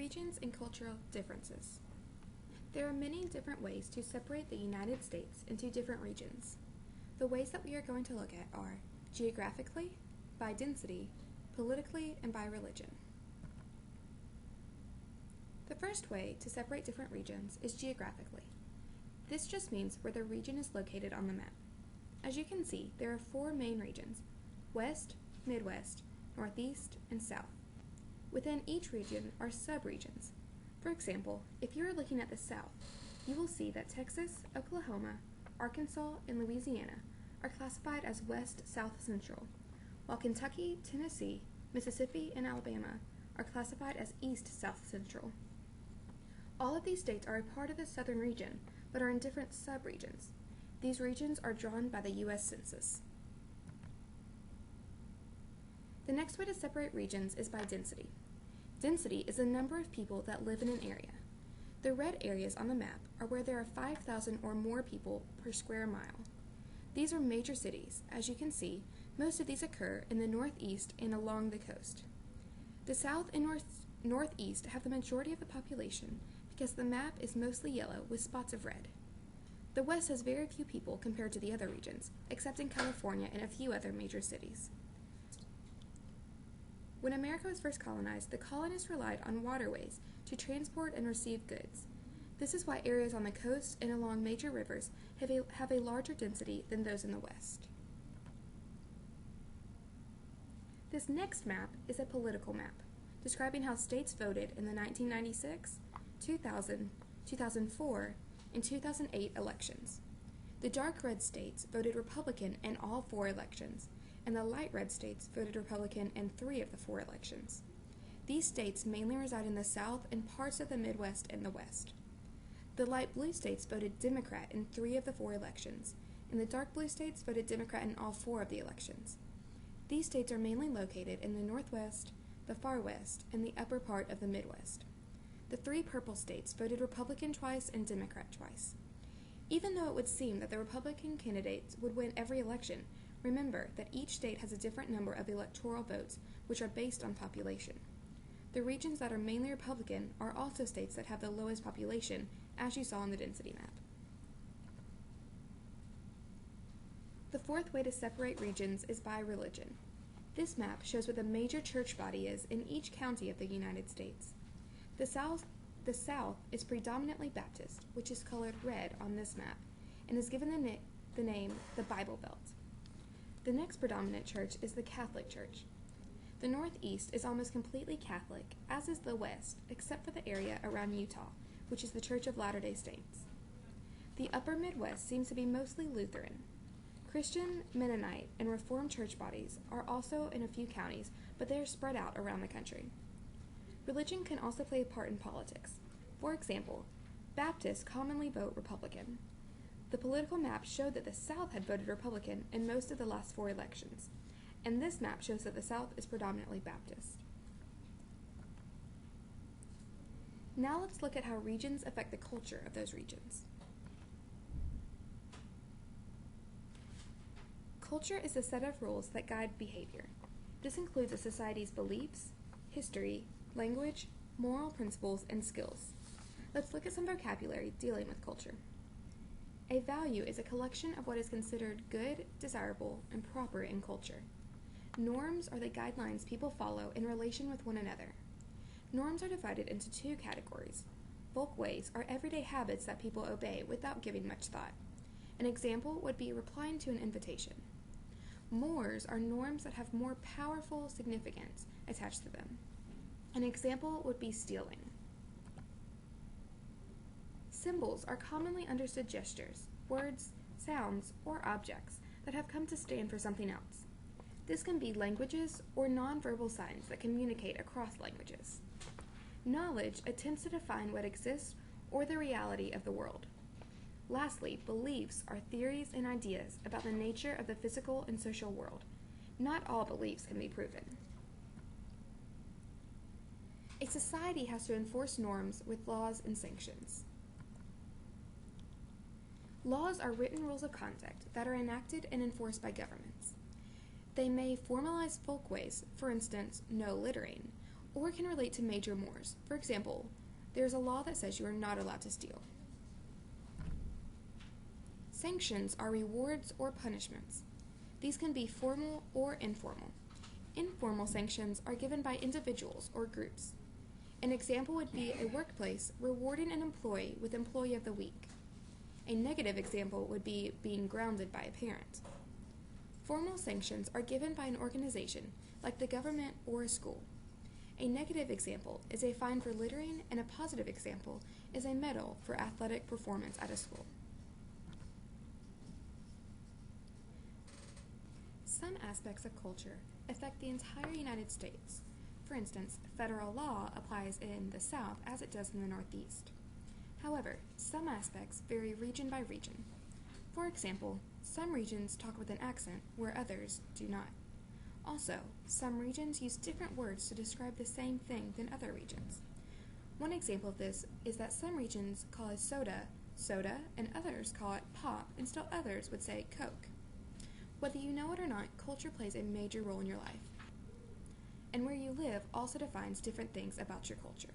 Regions and cultural differences. There are many different ways to separate the United States into different regions. The ways that we are going to look at are geographically, by density, politically, and by religion. The first way to separate different regions is geographically. This just means where the region is located on the map. As you can see, there are four main regions: West, Midwest, Northeast, and South. Within each region are subregions. For example, if you are looking at the South, you will see that Texas, Oklahoma, Arkansas, and Louisiana are classified as West-South Central, while Kentucky, Tennessee, Mississippi, and Alabama are classified as East-South Central. All of these states are a part of the Southern region, but are in different subregions. These regions are drawn by the U.S. Census. The next way to separate regions is by density. Density is the number of people that live in an area. The red areas on the map are where there are 5,000 or more people per square mile. These are major cities. As you can see, most of these occur in the Northeast and along the coast. The South and Northeast have the majority of the population because the map is mostly yellow with spots of red. The West has very few people compared to the other regions, except in California and a few other major cities. When America was first colonized, the colonists relied on waterways to transport and receive goods. This is why areas on the coast and along major rivers have a larger density than those in the West. This next map is a political map, describing how states voted in the 1996, 2000, 2004, and 2008 elections. The dark red states voted Republican in all four elections, and the light red states voted Republican in 3 of the 4 elections. These states mainly reside in the South and parts of the Midwest and the West. The light blue states voted Democrat in 3 of the 4 elections, and the dark blue states voted Democrat in all 4 of the elections. These states are mainly located in the Northwest, the Far West, and the upper part of the Midwest. The 3 purple states voted Republican twice and Democrat twice. Even though it would seem that the Republican candidates would win every election, remember that each state has a different number of electoral votes, which are based on population. The regions that are mainly Republican are also states that have the lowest population, as you saw on the density map. The fourth way to separate regions is by religion. This map shows where the major church body is in each county of the United States. The South is predominantly Baptist, which is colored red on this map, and is given the name the Bible Belt. The next predominant church is the Catholic Church. The Northeast is almost completely Catholic, as is the West, except for the area around Utah, which is the Church of Latter-day Saints. The upper Midwest seems to be mostly Lutheran. Christian, Mennonite, and Reformed church bodies are also in a few counties, but they are spread out around the country. Religion can also play a part in politics. For example, Baptists commonly vote Republican. The political map showed that the South had voted Republican in most of the last 4 elections, and this map shows that the South is predominantly Baptist. Now let's look at how regions affect the culture of those regions. Culture is a set of rules that guide behavior. This includes a society's beliefs, history, language, moral principles, and skills. Let's look at some vocabulary dealing with culture. A value is a collection of what is considered good, desirable, and proper in culture. Norms are the guidelines people follow in relation with one another. Norms are divided into 2 categories. Folkways are everyday habits that people obey without giving much thought. An example would be replying to an invitation. Mores are norms that have more powerful significance attached to them. An example would be stealing. Symbols are commonly understood gestures, words, sounds, or objects that have come to stand for something else. This can be languages or nonverbal signs that communicate across languages. Knowledge attempts to define what exists or the reality of the world. Lastly, beliefs are theories and ideas about the nature of the physical and social world. Not all beliefs can be proven. A society has to enforce norms with laws and sanctions. Laws are written rules of conduct that are enacted and enforced by governments. They may formalize folkways, for instance, no littering, or can relate to major mores. For example, there is a law that says you are not allowed to steal. Sanctions are rewards or punishments. These can be formal or informal. Informal sanctions are given by individuals or groups. An example would be a workplace rewarding an employee with Employee of the Week. A negative example would be being grounded by a parent. Formal sanctions are given by an organization, like the government or a school. A negative example is a fine for littering, and a positive example is a medal for athletic performance at a school. Some aspects of culture affect the entire United States. For instance, federal law applies in the South as it does in the Northeast. However, some aspects vary region by region. For example, some regions talk with an accent where others do not. Also, some regions use different words to describe the same thing than other regions. One example of this is that some regions call a soda, soda, and others call it pop, and still others would say Coke. Whether you know it or not, culture plays a major role in your life. And where you live also defines different things about your culture.